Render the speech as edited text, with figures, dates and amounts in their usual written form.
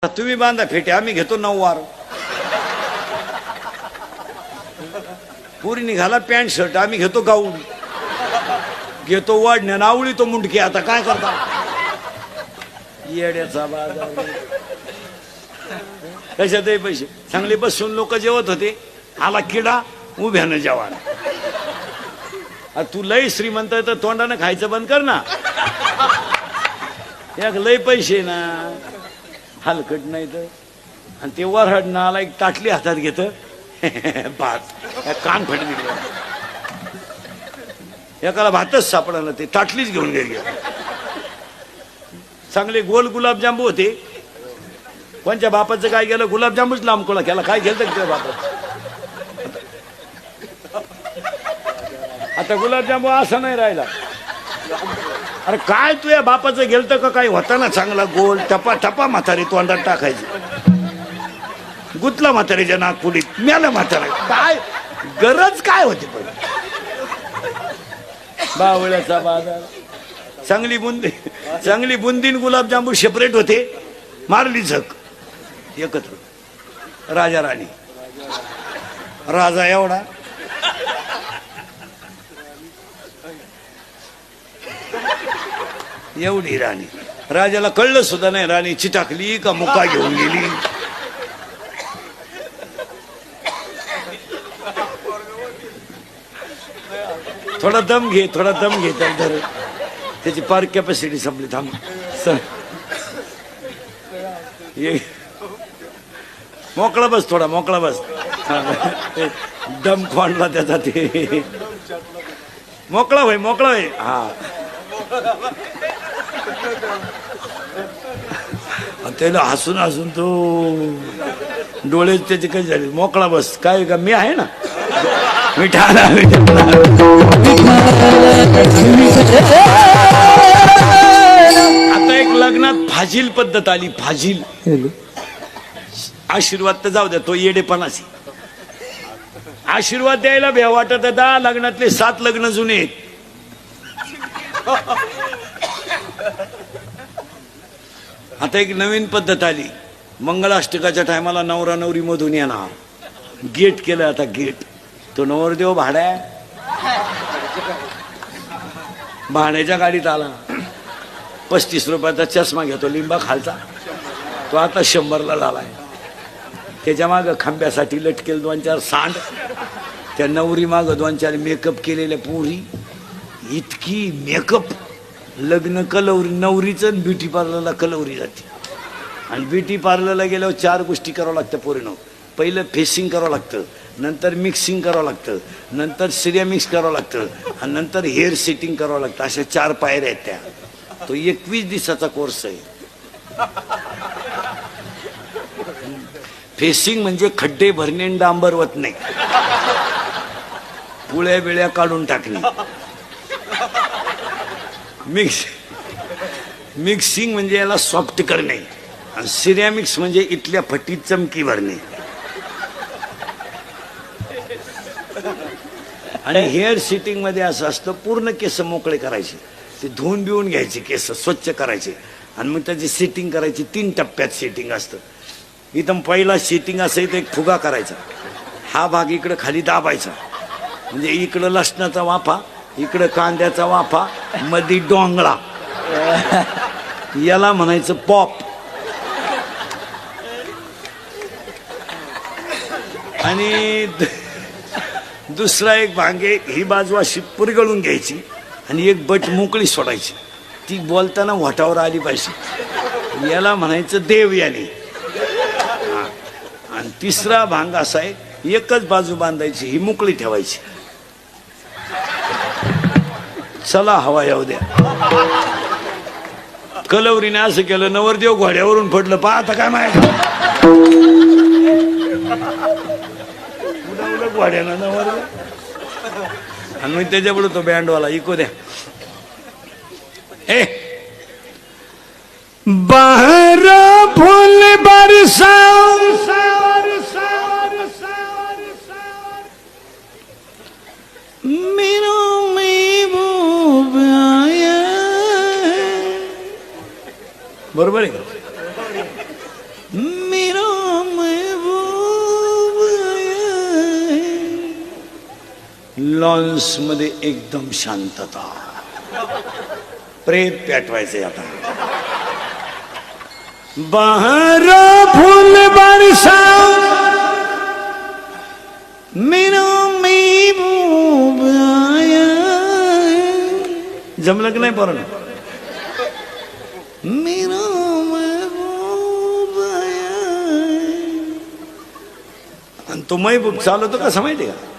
तुम्ही बांधा फेटे, आम्ही घेतो 9 वार. पुरी निघाला पॅन्ट शर्ट, आम्ही घेतो गाऊन, घेतो वाढण्या नावळी तो मुंडकी. आता काय करता, येड्याचा बाजार. कशातही पैसे चांगले बसून लोक जेवत होते, आला किडा उभ्यानं जेवायला. तू लय श्रीमंत तर तोंडानं खायचं बंद कर ना. एक लय पैसे ना, हलकट नाही तर. आणि ते वरहडणं आला, एक ताटली हातात घेत भात, कान फट दिले. एकाला भातच सापडला, ते ताटलीच घेऊन गेली. चांगले गोल गुलाबजांबू होते. कोणच्या बापाचं काय गेलं, गुलाबजांबूच लांबकोळा केला. काय गेलं तुझ्या बापाचं? आता गुलाबजांबू असा नाही राहिला. अरे काय तुझ्या बापाचं गेलतं का काय होता ना चांगला गोल, टपा टपा म्हातारी तोंडात टाकायची. गुतला म्हातारीच्या नागपुडीत, मेला म्हातारा. काय गरज काय होती पण. बावळ्याचा बाजार. चांगली बुंदीन गुलाबजांबू सेपरेट होते, मारली झक एकत्र. राजा राणी, राजा एवढा, एवढी राणी. राजाला कळलं सुद्धा नाही राणी चिटाकली का मुका घेऊन गेली. थोडा दम घे, थोडा दम घे. तर त्याची पार कॅपॅसिटी संपली. थांब मोकळा बस, थोडा मोकळा बस. दम खोंडला त्याचा. ते मोकळा होय, मोकळा होय. हा, त्याला हसून हसून तो डोळे त्याचे काही झाले. मोकळा बस. काय का मी आहे ना, मिठाला. आता एक लग्नात फाजील पद्धत आली. फाजील आशीर्वाद तर जाऊ द्या, तो येडेपणाची. आशीर्वाद द्यायला भ्या वाटत होता. लग्नातले 7 लग्न जुने आहेत. आता एक नवीन पद्धत आली. मंगळाष्टकाच्या टायमाला नवरा नवरी मधून येणार. गेट केलं आता, गेट. तो नवरदेव भाड्याच्या गाडीत आला. 35 रुपयाचा चष्मा घेतो लिंबा खालचा, तो आता 100ला झालाय. त्याच्या माग खांब्यासाठी लटकेल 2-4 सांड. त्या नवरी माग 2-4 मेकअप केलेल्या पोरी. इतकी मेकअप. लग्न कलवरी, नवरीचं ब्युटी पार्लरला कलवरी जाते. आणि ब्युटी पार्लरला गेल्यावर 4 गोष्टी करावं लागतं पोरीनं. पहिलं फेसिंग करावं लागतं, नंतर मिक्सिंग करावं लागतं, नंतर सिरेमिक्स करावं लागतं, आणि नंतर हेअर सेटिंग करावं लागतं. अशा 4 पायऱ्या आहेत त्या. तो 21 दिवसाचा कोर्स आहे. फेसिंग म्हणजे खड्डे भरणे आणि डांबरवत नाही, पुळ्या बिळ्या काढून टाकणे. मिक्सिंग म्हणजे याला सॉफ्ट करणे, आणि सिरॅमिक्स म्हणजे इथल्या फटीत चमकी भरणे. आणि हेअर सेटिंग मध्ये असं असतं, पूर्ण केस मोकळे करायचे, ते धुवून बिवून घ्यायचे, केस स्वच्छ करायचे, आणि मग त्याची सेटिंग करायची. 3 टप्प्यात सेटिंग असतं. इथं पहिला सेटिंग असं इथं एक फुगा करायचा. हा भाग इकडं खाली दाबायचा, म्हणजे इकडं लसणाचा वाफा, इकडं कांद्याचा वाफा, मधी डोंगळा. याला म्हणायचं पॉप. आणि दुसरा एक भांगे, ही बाजू अशी पुरगळून घ्यायची, आणि एक बट मोकळी सोडायची. ती बोलताना वाटावर आली पाहिजे. याला म्हणायचं देव याने. आणि तिसरा भांग असा आहे, एकच बाजू बांधायची, ही मोकळी ठेवायची. चला हवा येऊ द्या. कलवरीने असं केलं, नवरदेव घोड्यावरून पडलं. आता काय माहिती उडवलं घोड्यानं नवरदेव. आणि मग त्याच्यापुढे तो बँडवाला इको द्या. ए बाहर फूल बरसा, बरोबर आहे का? लॉन्स मध्ये एकदम शांतता. प्रेत पेटवायचे आता. बाहर फूल बरसा मेरा महबूब आया. जमलं की नाही पोरांनो? मेरा महबूब आया. आणि तो महबूब चालवतो कसं माहिती का?